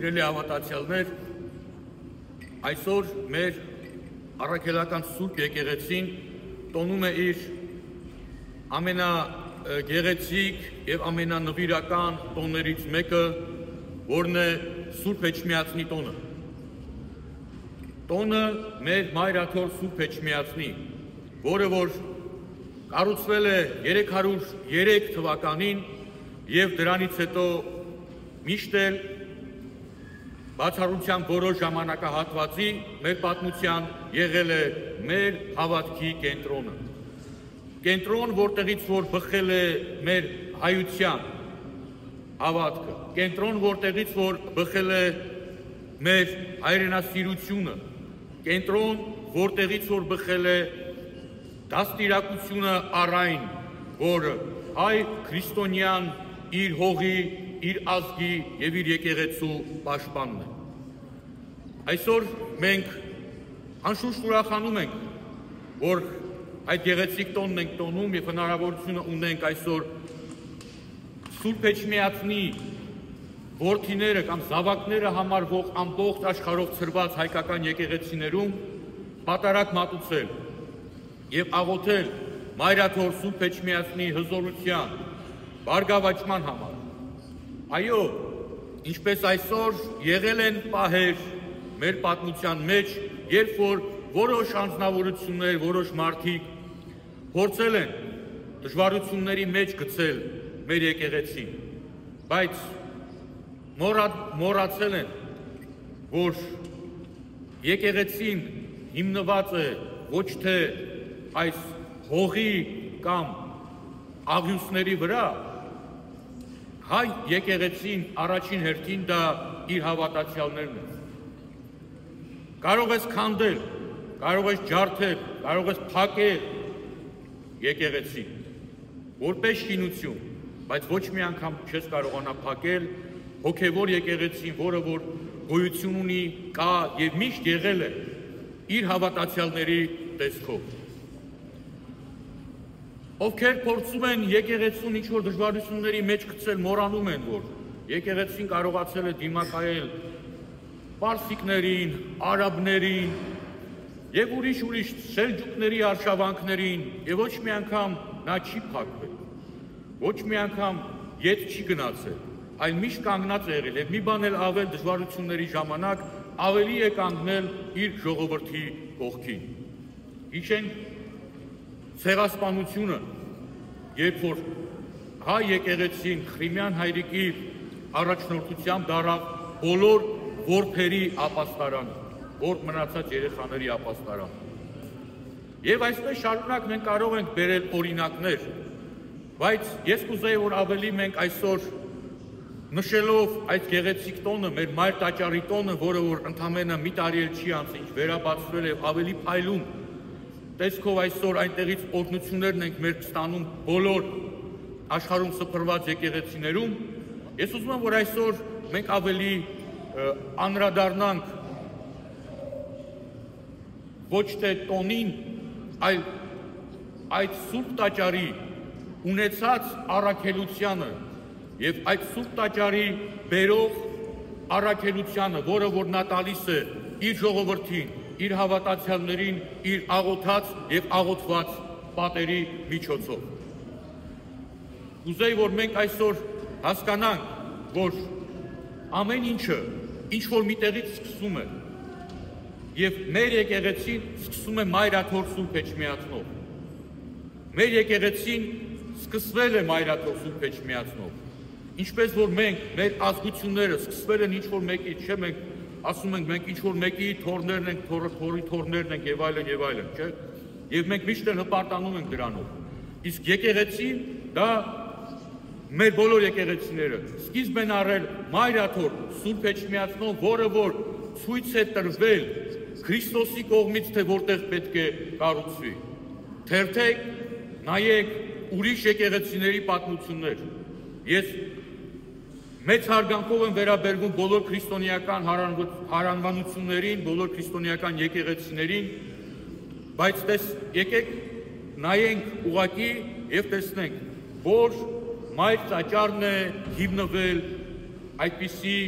Սիրելի հավատացյալներ, այսօր մեր առաքելական Սուրբ եկեղեցին տոնում է իր ամենագեղեցիկ եւ ամենանվիրական տոներից մեկը, որն է Սուրբ Էջմիածնի տոնը։ Տոնը մեր մայրաթոր Սուրբ Էջմիածնի, որը որ կառուցվել է 303 թվականին եւ դրանից հետո միշտ էլ բացառության որոշ ժամանակահատվածի մեր պատմության եղել է մեր հավատքի կենտրոնը։ Կենտրոն, որտեղից որ բխել է մեր հայության հավատքը, կենտրոն, որտեղից որ բխել է մեր հայրենասիրությունը, կենտրոն, որտեղից որ բխել է դաստիարակությունը առայն, որը հայ քրիստոնյան իր հողի, իր ազգի եւ իր եկեղեցու պաշտպանն է։ Այսօր մենք անշուշտ ուրախանում ենք, որ այդ գեղեցիկ տոնն ենք տոնում եւ հնարավորությունը ունենք այսօր Սուրբ Էջմիածնի որդիները կամ զավակները համարվող ամբողջ աշխարհով ցրված հայկական եկեղեցիներում պատարակ մատուցել եւ աղոթել մայրաթոր Սուրբ Էջմիածնի հզորության, բարգավաճման համար։ Այո, ինչպես այսօր եղել են պահեր մեր պատմության մեջ, երբ որ որոշ անձնավորություններ, որոշ մարդիկ փորձել են դժվարությունների մեջ գցել մեր եկեղեցին, բայց մոռացել են, որ եկեղեցին հիմնված է ոչ թե այս հողի կամ աղյուսների վրա, հայ եկեղեցին առաջին հերթին դա իր հավատացյալներն են։ Կարող ես քանդել, կարող ես ջարդել, կարող ես փակել եկեղեցին, որպես շինություն, բայց ոչ մի անգամ չես կարողանա փակել հոգևոր եկեղեցին, որը որ գոյություն ունի, կա եւ միշտ եղել է իր հավատացյալների տեսքով։ Ովքեր փորձում են եկեղեցուն ինչ-որ դժվարությունների մեջ գցել, մոռանում են, որ եկեղեցին կարողացել է դիմակայել պարսիկներին, արաբներին եւ ուրիշ սելջուկների արշավանքներին եւ ոչ մի անգամ նա չի փակվել, ոչ մի անգամ ետ չի գնացել, այլ միշտ կանգնած է եղել եւ մի բան էլ ավել դժվարությունների ժամանակ ավելի է կանգնել իր ժողովրդի կողքին։ Հիշենք ցեղասպանությունը, երբ որ հայ եկեղեցին Խրիմյան հայրիկի առաջնորդությամբ դարավ բոլոր որբերի ապաստարանը, որ մնացած երեխաների ապաստարանը։ Եվ այսպես շարունակ մենք կարող ենք բերել օրինակներ, բայց ես կուզեի, որ ավելի մենք այսօր նշելով այդ գեղեցիկ տոնը, մեր մայր տաճարի տոնը, որը որ ընդամենը մի տարի էլ չի անց ինչ վերաբացվել եւ ավելի փայլուն տեսքով այսօր այնտեղից օրհնություններն ենք մեր ստանում բոլոր աշխարհում սփռված եկեղեցիներում, ես ուզում եմ, որ այսօր մենք ավելի անդրադառնանք ոչ թե տոնին, այլ այդ Սուրբ տաճարի ունեցած առաքելությանը եւ այդ Սուրբ տաճարի բերող առաքելությանը, որը որ նա տալիս է իր ժողովրդին, իր հավատացյալներին, իր աղոթած եւ աղոթված պատերի միջոցով։ Ուզեի, որ մենք այսօր հասկանանք, որ ամեն ինչը ինչ որ միտեղից սկսում է եւ մեր եկեղեցին սկսում է մայրաթոր Սուրբ Էջմիածնով։ Մեր եկեղեցին սկսվել է մայրաթոր Սուրբ Էջմիածնով։ Ինչպես որ մենք մեր ազգությունները սկսվել են ինչ որ մեկի, չէ՞ մենք ասում ենք մենք ինչ որ մեկի թորներն ենք, թորի թորներն ենք եւ այլն, չէ՞։ Եվ մենք միշտ էլ հպարտանում ենք դրանով։ Իսկ եկեղեցին դա մեր բոլոր եկեղեցիները սկիզբ են առել մայրաթոր Սուրբ Էջմիածնով, որը որ ցույց է տրվել Քրիստոսի կողմից, թե որտեղ պետք է կառուցվի։ Թերթեք, նայեք ուրիշ եկեղեցիների պատմություններ։ Ես մեծ հարգանքով եմ վերաբերվում բոլոր քրիստոնեական հարանվանություններին, բոլոր քրիստոնեական եկեղեցիներին, բայց եկեք նայենք ուղղակի եւ տեսնենք, որ մայր տաճարն է հիմնվել այդպիսի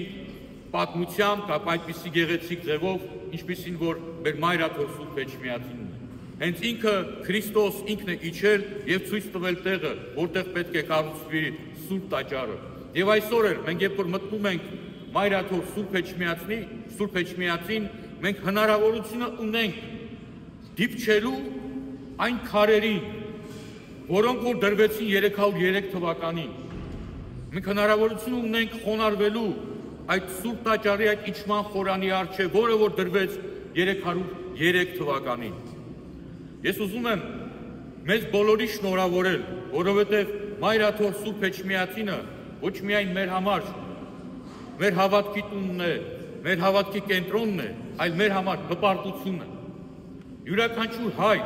պատմությամբ կամ այդպիսի գեղեցիկ ձևով, ինչպիսին որ մեր մայրաթոր Սուրբ Էջմիածինն է։ Հենց ինքը Քրիստոս ինքն է իջել եւ ցույց տվել տեղը, որտեղ պետք է կառուցվի Սուրբ տաճարը։ Եվ այսօր էլ մենք երբ որ մտնում ենք մայրաթոր Սուրբ Էջմիածին, մենք հնարավորությունը ունենք դիպչելու այն քարերին, որոնք որ դրվեցին 303 թվականին։ Մենք հնարավորություն ունենք խոնարհվելու այդ Սուրբ տաճարի այդ իջման խորանի առջև, որը որ դրվեց 303 թվականին։ Ես ուզում եմ մեզ բոլորի շնորհավորել, որովհետև մայրաթոր Սուրբ Էջմիածինը ոչ միայն մեր համար, մեր հավատքի տունն է, մեր հավատքի կենտրոնն է, այլ մեր համար հպարտությունն է։ Յուրաքանչյուր հայ,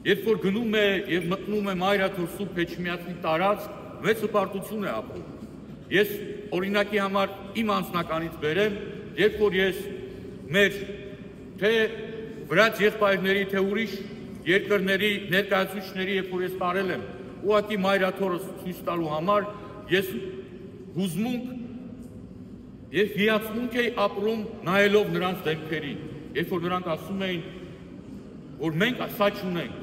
երբ որ գնում է եւ մտնում է մայրաթոր Սուրբ Էջմիածնի տարածք, մեծ հպարտություն է ապրում։ Ես օրինակի համար իմ անձնականից բերեմ, երբ որ ես մեր թե վրաց եղբայրների, թե ուրիշ երկրների ներկայացուցիչների, երբ որ ես տարել եմ, ուղղակի մայրաթորը ցույց տալու համար, ես հուզմունք եւ հիացմունք էի ապրում նայելով նրանց դեմքերին, երբ որ նրանք ասում էին, որ մենք սա չունենք։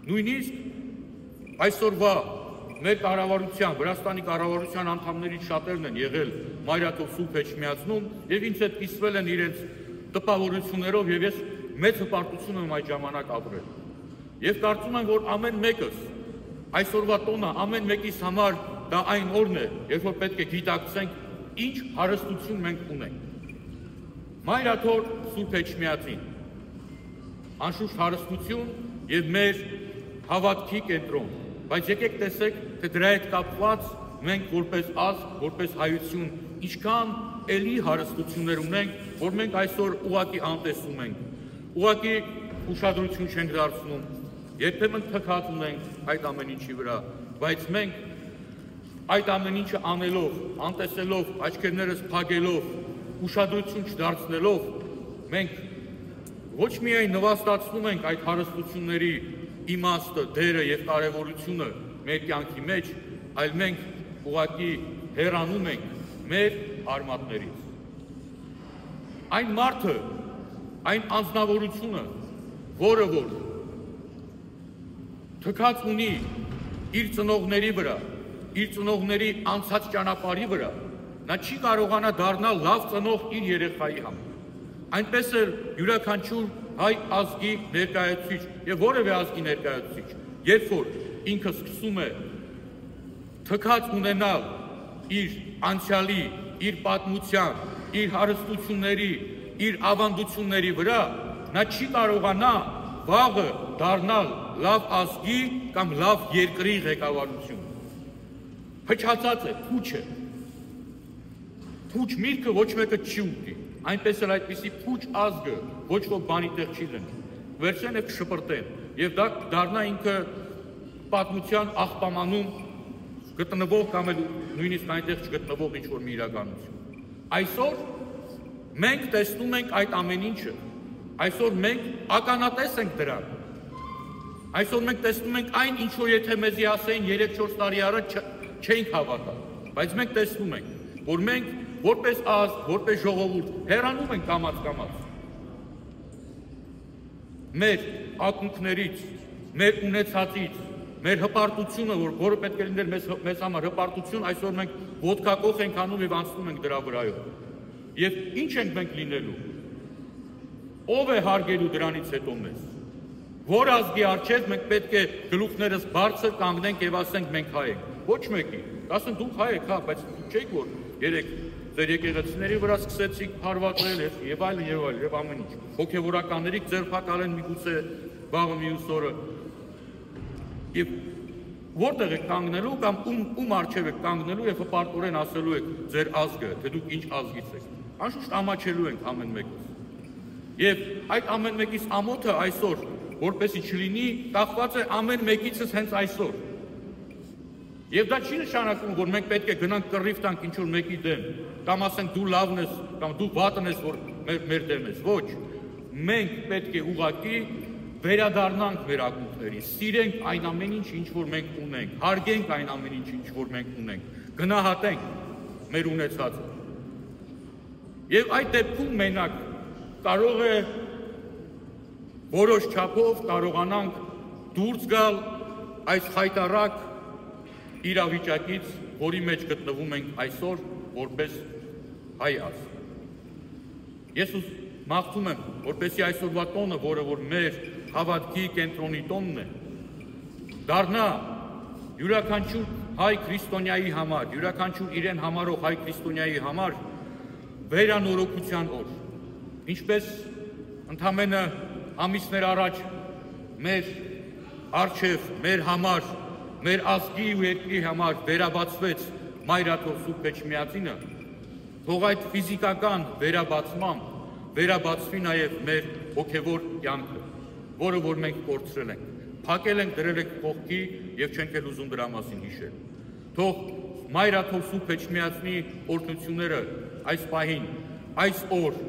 Նույնիսկ այսօրվա մեր կառավարության, Վրաստանի կառավարության անդամներից շատերն են եղել մայրաթոր Սուրբ Էջմիածնում եւ ինձ հետ կիսվել են իրենց տպավորություններով եւ ես մեծ հպարտություն եմ այդ ժամանակ ապրել։ Եվ կարծում եմ, որ ամեն մեկս այսօրվա տոնը ամեն մեկիս համար դա այն օրն է, երբ որ պետք է գիտակցենք ինչ հարստություն մենք ունենք։ Մայրաթոր Սուրբ Էջմիածին անշուշտ հարստություն եւ մեր հավատքի կենտրոն, բայց եկեք տեսեք, թե դրա հետ կապված մենք որպես ազգ, որպես հայություն ինչքան էլի հարստություններ ունենք, որ մենք այսօր ուղղակի անտեսում ենք, ուղղակի ուշադրություն չենք դարձնում, երբեմն թքած ունենք այդ ամեն ինչի վրա, բայց մենք այդ ամեն ինչը անելով, անտեսելով, աչքերներս փակելով, ուշադրություն չդարձնելով, մենք ոչ միայն նվաստացնում ենք այդ հարստությունների իմաստը, դերը եւ կարեւորությունը մեր կյանքի մեջ, այլ մենք ուղղակի հեռանում ենք մեր արմատներից։ Այն մարդը, այն անձնավորությունը, որը որ թքած ունի իր ծնողների վրա, իր ծնողների անցած ճանապարհի վրա, նա չի կարողանա դառնալ լավ ծնող իր երեխայի համար։ Այնպես էլ յուրաքանչյուր հայ ազգի ներկայացուցիչ եւ որևէ ազգի ներկայացուցիչ, երբ որ ինքը սկսում է թքած ունենալ իր անցյալի, իր պատմության, իր հարստությունների, իր ավանդությունների վրա, նա չի կարողանա վաղը դառնալ լավ ազգի կամ լավ երկրի ղեկավարություն։ Փչացած է, փուչ է։ Փուչ միրգը ոչ մեկը չի ուտի, այնպես էլ այդպիսի փուչ ազգը ոչ ոք բանի տեղ չի լինի։ Վերջեն է կշպրտեն, եւ դա դառնա ինքը պատմության աղբամանում գտնվող կամ էլ նույնիսկ այնտեղ չգտնվող ինչ-որ մի իրականություն։ Այսօր մենք տեսնում ենք այդ ամեն ինչը, այսօր մենք ականատես ենք դրան։ Այսօր մենք տեսնում ենք այն, ինչ որ եթե մեզի ասեին 3-4 տարի առաջ չէինք հավատա, բայց մենք տեսնում ենք, որ մենք որպես ազգ, որպես ժողովուրդ հեռանում ենք կամաց-կամաց մեր ակունքներից, մեր ունեցածից, մեր հպարտությունը, որը պետք է լիներ մեզ համար հպարտություն, այսօր մենք ոտքակոխ ենք անում եւ անցնում ենք դրա վրայով։ Եվ ինչ ենք մենք լինելու։ Ով է հարգելու դրանից հետո մեզ։ Որ ազգի առջև մենք պետք է գլուխներս բարձր կանգնենք եւ ասենք մենք հայ ենք։ Ոչ մեկի։ Ասեն դուք հայ եք, հա, բայց չեք որ երեք ձեր եկեղեցիների վրա սկսեցիք հարվածել եւ այլն եւ ամեն ինչ։ Հոգեվորականների ձերբակալեն միգուցե վաղը մյուս օրը։ Եվ որտեղ եք կանգնելու կամ ում առջև եք կանգնելու եւ հպարտորեն ասելու եք ձեր ազգը, թե դուք ինչ ազգից եք։ Անշուշտ ամաչելու ենք ամեն մեկս։ Եվ այդ ամեն մեկից ամոթը այսօր, որպեսի չլինի, կախված է ամեն մեկիցս հենց այսօր։ Եվ դա չի նշանակում, որ մենք պետք է գնանք կռիվ տանք ինչ-որ մեկի դեմ, կամ ասենք դու լավն ես, կամ դու վատն ես, որ մեր դեմ ես, ոչ։ Մենք պետք է ուղղակի վերադառնանք մեր ակունքներին, սիրենք այն ամեն ինչ, ինչ որ մենք ունենք, հարգենք այն ամեն ինչ, ինչ որ մենք ունենք, գնահատենք մեր ունեցածը։ Եվ այդ դեպքում մենակ կարող է որոշ չափով կարողանանք դուրս գալ այս խայտառակ իրավիճակից, որի մեջ գտնվում ենք այսօր որպես հայ ազգ։ Ես մաղթում եմ, որպեսզի այսօրվա տոնը, որը որ մեր հավատքի կենտրոնի տոնն է, դառնա յուրաքանչյուր հայ քրիստոնյայի համար, յուրաքանչյուր իրեն համարող հայ քրիստոնյայի համար վերանորոգության օր, ինչպես ընդամենը ամիսներ առաջ մեր առջև, մեր համար, մեր ազգի ու երկրի համար վերաբացվեց Մայրաթոր Սուրբ Էջմիածինը, թող այդ ֆիզիկական վերաբացմամբ վերաբացվի նաև մեր հոգևոր կյանքը, որը որ մենք կորցրել ենք, փակել ենք, դրել ենք կողքի եւ չենք էլ ուզում դրա մասին հիշել։ Թող Մայրաթոր Սուրբ Էջմիածնի օրհնությունները այս պահին, այս օր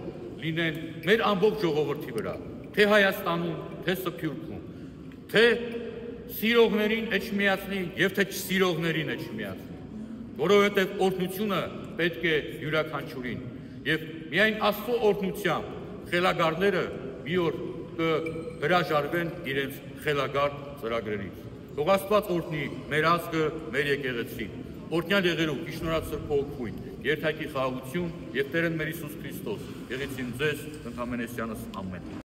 լինեն մեր ամբողջ ժողովրդի վրա, թե Հայաստանում, թե Սփյուռքում, թե սիրողներին Էջմիածնի եւ թե չսիրողներին Էջմիածնի, որովհետեւ օրհնությունը պետք է յուրաքանչյուրին եւ միայն Աստծո օրհնությամբ խելագարները մի օր կհրաժարվեն իրենց խելագար ծրագրերից։ Թող Աստված օրհնի մեր ազգը, մեր եկեղեցին։ Օրհնյալ եղերուք, Իշնորհացրու Փողոքույն, երթայքի խաղաղություն եւ Տեր մեր Հիսուս Քրիստոս, եղեցին ձեզ ընդհանրեսյանս ամեն։